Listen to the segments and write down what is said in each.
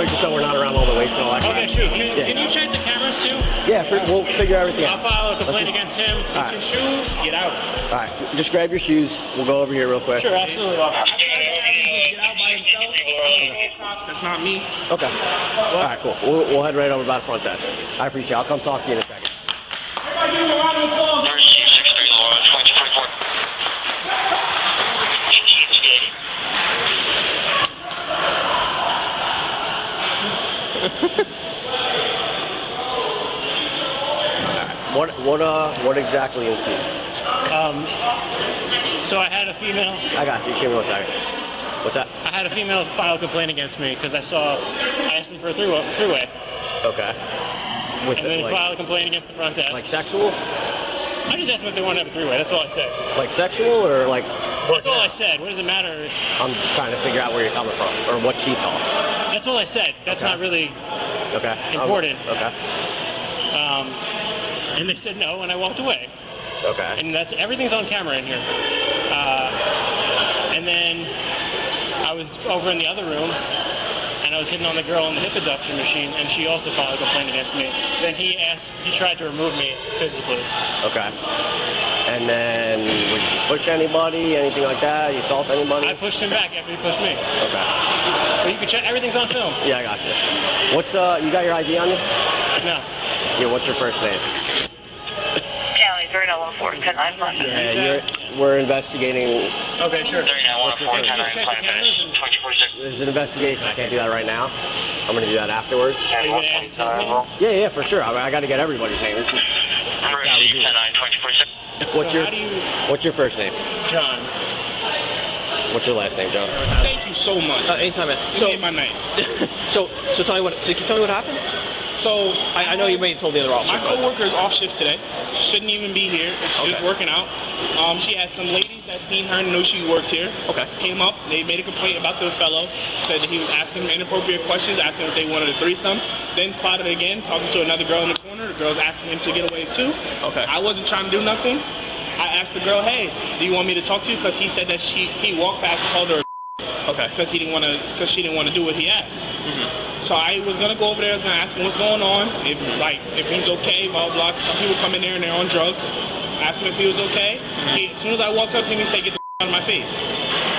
quick just so we're not around all the weights and all that. Okay, shoot. Can you check the cameras too? Yeah, we'll figure everything out. I'll file a complaint against him. Get your shoes. Get out. All right, just grab your shoes. We'll go over here real quick. Sure, absolutely. Get out by himself. Cops, that's not me. Okay. All right, cool. We'll head right over by the front desk. I appreciate it. I'll come talk to you in a second. Everybody give him a round of applause. What exactly is he? So I had a female. I got you. Give me 1 second. What's that? I had a female file a complaint against me because I asked him for a three-way. Okay. And then he filed a complaint against the front desk. Like sexual? I just asked him if they wanted to have a three-way. That's all I said. Like sexual or like? That's all I said. What does it matter? I'm just trying to figure out where you're coming from or what she thought. That's all I said. That's not really important. Okay. And they said no, and I walked away. Okay. And everything's on camera in here. And then I was over in the other room, and I was hitting on the girl on the hip abduction machine, and she also filed a complaint against me. Then he tried to remove me physically. Okay. And then would you push anybody, anything like that? You assault anybody? I pushed him back after he pushed me. Okay. But you can check, everything's on film. Yeah, I got you. What's you got your ID on you? No. Yeah, what's your first name? County 3914 1091. Yeah, we're investigating. Okay, sure. 3914 1091. There's an investigation. I can't do that right now. I'm going to do that afterwards. Are you going to ask his name? Yeah, for sure. I got to get everybody's name. This is how we do it. What's your first name? John. What's your last name, John? Thank you so much. Anytime, man. You made my night. So tell me what. So can you tell me what happened? So I know you may have told the other officer. My coworker is off shift today. Shouldn't even be here. She's just working out. She had some lady that seen her and knew she worked here. Okay. Came up. They made a complaint about the fellow. Said that he was asking them inappropriate questions, asking if they wanted a threesome. Then spotted it again, talking to another girl in the corner. The girl's asking him to get away too. Okay. I wasn't trying to do nothing. I asked the girl, "Hey, do you want me to talk to you?" Because he said that he walked past and called her. Okay. Because she didn't want to do what he asked. Mm-hmm. So I was gonna go over there. I was gonna ask him what's going on, if he's okay, blah blah. Some people come in there and they're on drugs. Ask him if he was okay. As soon as I walked up to him, he said, "Get the out of my face."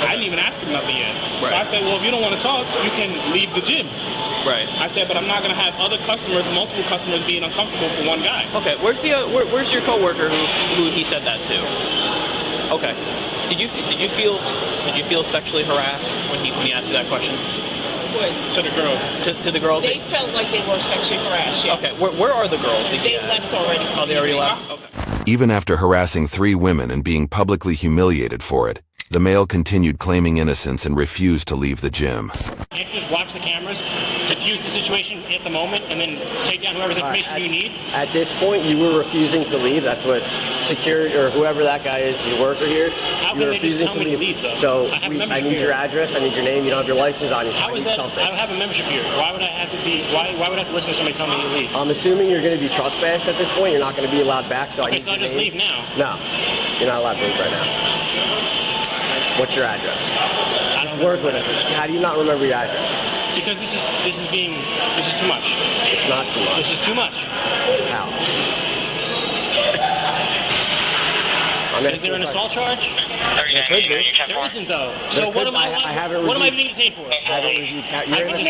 I didn't even ask him nothing yet. Right. So I said, "Well, if you don't want to talk, you can leave the gym." Right. I said, "But I'm not gonna have other customers, multiple customers, being uncomfortable for one guy." Okay. Where's where's your coworker who he said that to? Okay. Did you feel sexually harassed when he asked you that question? To the girls. To the girls? They felt like they were sexually harassed, yes. Okay, where are the girls? They left already. Oh, they already left? Okay. Even after harassing 3 women and being publicly humiliated for it, the male continued claiming innocence and refused to leave the gym. Can't you just watch the cameras, diffuse the situation at the moment, and then take down whoever's information you need? At this point, you were refusing to leave. That's what security or whoever that guy is, the worker here. How You're can they just refusing tell me to leave, though? So I have a I membership need your here. address. I need your name. You don't have your license on you. So How I is need that? something. I have a membership here. Why would I have to be? Why would I have to listen to somebody tell me to leave? I'm assuming you're going to be trespassed at this point. You're not going to be allowed back. So I Okay, need so I'll your just name. leave now. No, you're not allowed to leave right now. What's your address? I don't Work remember with what it. How do you not remember your address? Because this is too much. It's not too much. This is too much. How? Is there an assault charge? There could be. There isn't though. So what am I? I haven't What am I reviewed- being detained for? I haven't reviewed.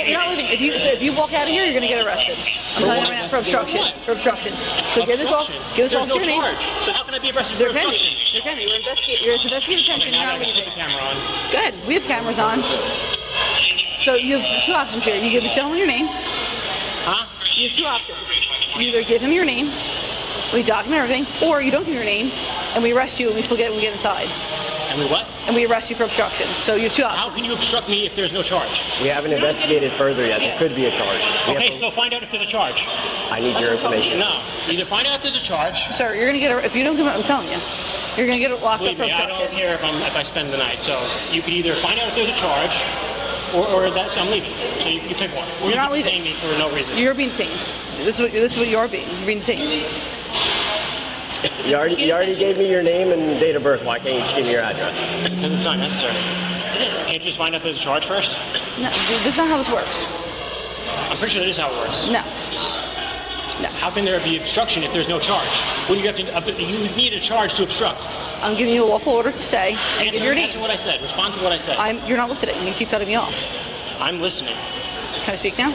You're not leaving. If you walk out of here, you're gonna get arrested. I'm telling you right now, for obstruction. For obstruction. So give this off. Give this off There's to no your name. charge. So how can I be arrested They're for pending. obstruction? They're pending. You're investigating detention. You're Now I not gotta put leaving. the camera on. Good. We have cameras on. So you have 2 options here. You give this gentleman your name. Huh? You have 2 options. You either give him your name, we document everything, or you don't give him your name, and we arrest you, and we get inside. And we what? And we arrest you for obstruction. So you have 2 options. How can you obstruct me if there's no charge? We haven't investigated further yet. There could be a charge. Okay, so find out if there's a charge. I need your information. No, either find out if there's a charge. Sir, you're gonna get if you don't come out, I'm telling you, you're gonna get locked Believe up for me, I obstruction. don't care if I spend the night. So you could either find out if there's a charge, or that I'm leaving. So you pick one. Or You're not you leaving. detain me for no reason. You're being detained. This is what you are being. You're being detained. You already gave me your name and date of birth. Why can't you just give me your address? Because it's not necessary. Can't you just find out if there's a charge first? No, that's not how this works. I'm pretty sure that is how it works. No. How can there be obstruction if there's no charge? What do you have to? You need a charge to obstruct. I'm giving you a lawful order to say and give your name. Answer what I said. Respond to what I said. You're not listening. You keep cutting me off. I'm listening. Can I speak now?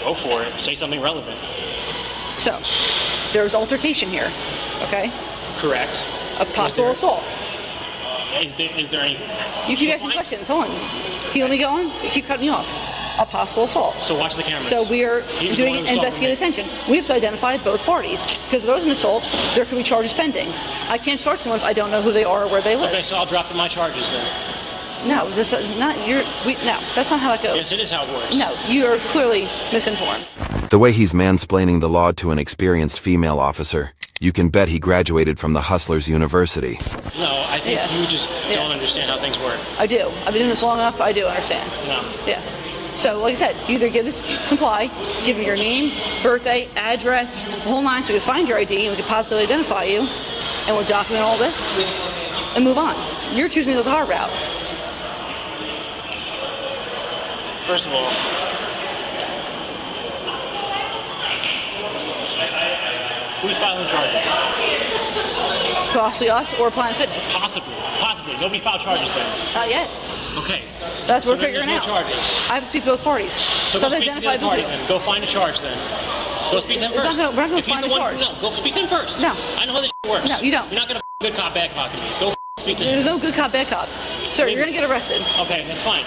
Go for it. Say something relevant. So, there's altercation here, okay? Correct. A possible assault. Is there any? You keep asking questions. Hold on. Can you let me go on? You keep cutting me off. A possible assault. So watch the cameras. So we are He was doing the one who investigative detention. We have to identify both parties because if there was an assault, there could be charges pending. I can't charge someone if I don't know who they are or where they live. Okay, so I'll drop my charges then. No, this is not no, that's not how that goes. Yes, it is how it works. No, you are clearly misinformed. The way he's mansplaining the law to an experienced female officer, you can bet he graduated from the Hustlers University. No, I think Yeah. you just don't understand how things work. I do. I've been doing this long enough. I do understand. No. Yeah. So, like I said, you either comply, give me your name, birthday, address, the whole nine, so we can find your ID and we can positively identify you, and we'll document all this and move on. You're choosing the hard route. First of all, who's filing charges? Possibly us or Planet Fitness. Possibly. Nobody filed charges then. Not yet. Okay. That's what So we're then figuring there's out. no charges. I have to speak to both parties. So I've go speak to the other party then. Go find a charge then. Go speak to him We're first. not gonna If he's find the a one- charge. No, go speak to him first. No. I know how this works. No, you don't. You're not gonna good cop, bad cop to me. Go speak to him. There's no good cop, bad cop. Sir, you're going to get arrested. Okay, that's fine.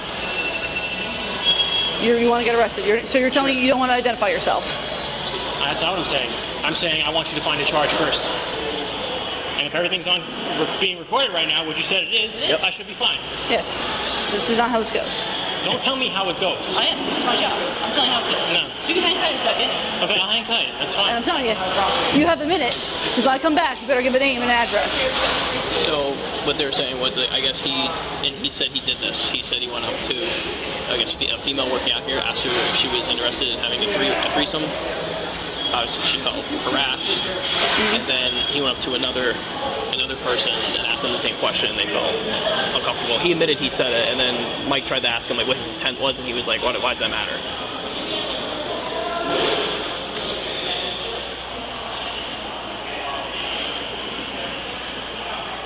You want to get arrested. So you're telling me you don't want to identify yourself. That's not what I'm saying. I'm saying I want you to find a charge first. And if everything's being recorded right now, which you said it is, I should be fine. Yeah. This is not how this goes. Don't tell me how it goes. I am. This is my job. I'm telling you how it goes. No. So you can hang tight a second. Okay, I'll hang tight. That's And fine. I'm telling you, you have a minute. Because when I come back, you better give a name and address. So what they were saying was that I guess he said he did this. He said he went up to, I guess, a female working out here, asked her if she was interested in having a threesome. Obviously, she felt harassed, and then he went up to another person and asked them the same question, and they felt uncomfortable. He admitted he said it, and then Mike tried to ask him like what his intent was, and he was like, "Why does that matter?"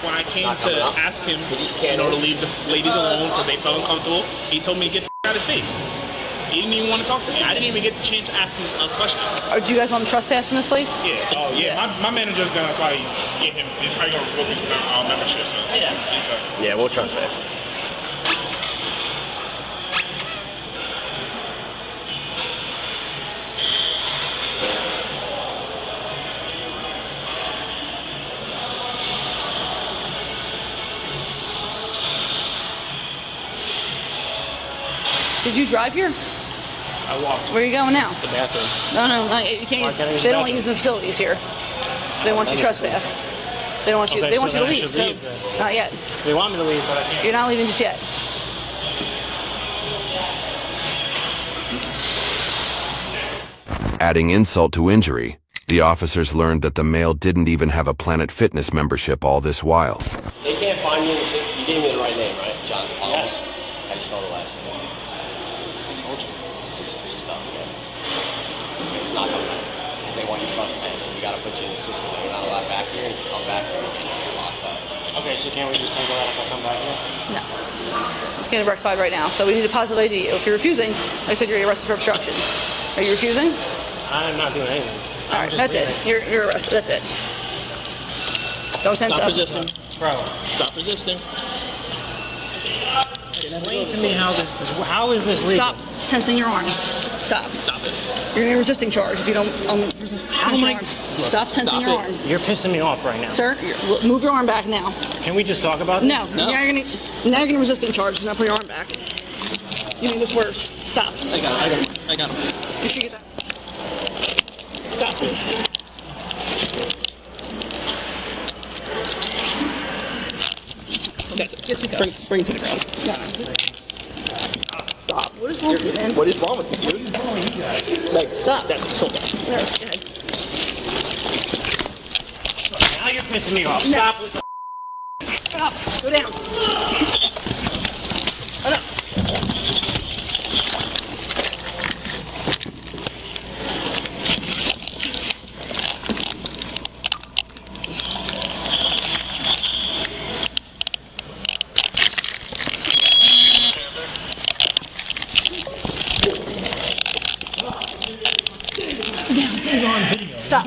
When I came to ask him, to leave the ladies alone because they felt uncomfortable, he told me to get the out of his face. He didn't even want to talk to me. I didn't even get the chance to ask him a question. Do you guys want to trespass from this place? Yeah. Oh, yeah. My manager's gonna probably get him. He's probably gonna revoke his membership. So Yeah. he's gonna. Yeah, we'll trespass. Did you drive here? I walked Where are you going now? to the bathroom. No, you can't. Why can't I use They the don't bathroom? use the facilities here. They want you to trespass. They don't want you. Okay, They want so you to then I leave. should So leave then. not yet. They want me to leave, but I can't. You're not leaving just yet. Adding insult to injury, the officers learned that the male didn't even have a Planet Fitness membership all this while. They can't find you in the system. You gave me the right name, right? John DePaulo. Yes. How do you spell the last name? I told you. It's spelled again. It's not coming out. Because they want you trespass. So we got to put you in the system. You're not allowed back here. If you come back here, you're locked up. Okay, so can't we just hang out if I come back here? No. It's getting rectified right now. So we need a positive ID. If you're refusing, like I said, you're arrested for obstruction. Are you refusing? I'm not doing anything. All right, that's it. You're arrested. That's it. Don't tense Stop up. resisting. Bro, Stop resisting. explain to me how is this legal? Stop tensing your arm. Stop. Stop it. You're in a resisting charge if you don't How tense am your I- arm. Stop tensing Stop your it. arm. You're pissing me off right now. Sir, move your arm back now. Can we just talk about this? No. Now you're gonna resisting charge. Now put your arm back. You make this worse. Stop. I got him. You should get that. Stop. That's it. Bring it to the ground. Stop. What is wrong with you, man? What is wrong with you, dude? Like, stop. That's it. Hold on. No, go ahead. Now you're pissing me off. No. Stop with the Stop. Go down. Stop.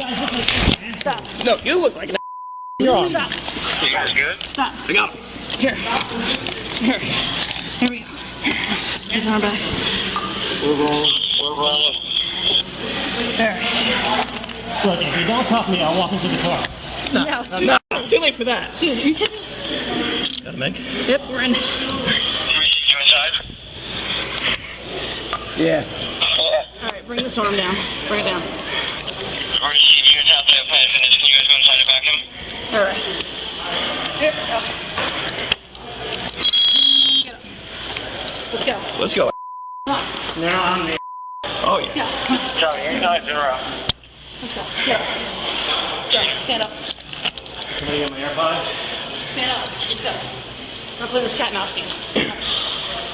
Stop. No, you look like an You're on. Stop. You guys good? Stop. I got him. Here. Here. Here we go. Get on back. We're rolling. There. Look, if you don't cuff me, I'll walk into the car. No. No, too late for that. Dude, are you kidding me? Got a Meg? Yep, we're in. You inside? Yeah. Alright, bring this arm down. Bring it down. We're receiving your top left 5 minutes. Can you guys go inside and back him? Alright. Here. Get up. Let's go. Let's go. Come on. Now I'm the. Oh, yeah. Yeah, come on. Charlie, you're not in a row. Let's go. Get up. Go. Stand up. Somebody get my AirPods? Stand up. Let's go. I'm gonna play this cat and mouse game.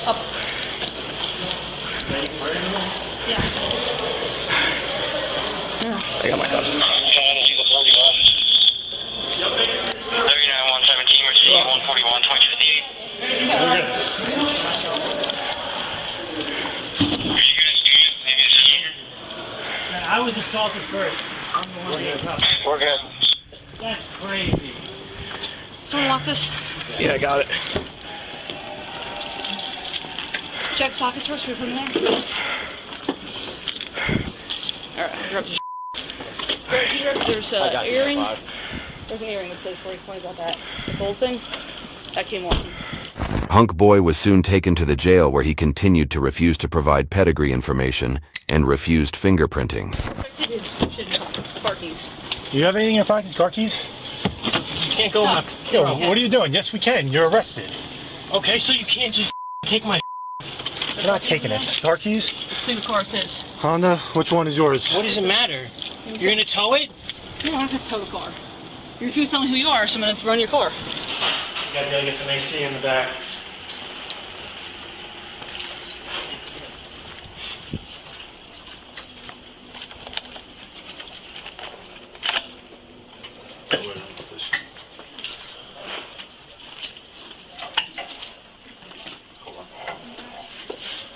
Up. Yeah. I got my cuffs. 39, 117, receiving 141, 2058. I was assaulted first. I'm the one getting cuffed. We're good. That's crazy. Someone lock this. Yeah, I got it. Jack's pockets first. We put them there. Alright, grab the right here. There's I an got you, earring. 5. There's an earring that says 40 points on that. The gold thing. That came off. Hunk Boy was soon taken to the jail where he continued to refuse to provide pedigree information and refused fingerprinting. Car keys. You have anything in your pockets? Car keys? You can't go up. Yo, what are you doing? Yes, we can. You're arrested. Okay, so you can't just take my. You're not taking it. Car keys? Let's see what car it says. Honda, which one is yours? What does it matter? You're gonna tow it? No, I'm not gonna tow the car. You refuse to tell me who you are, so I'm gonna run your car. You gotta get some AC in the back.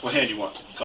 What hand do you want?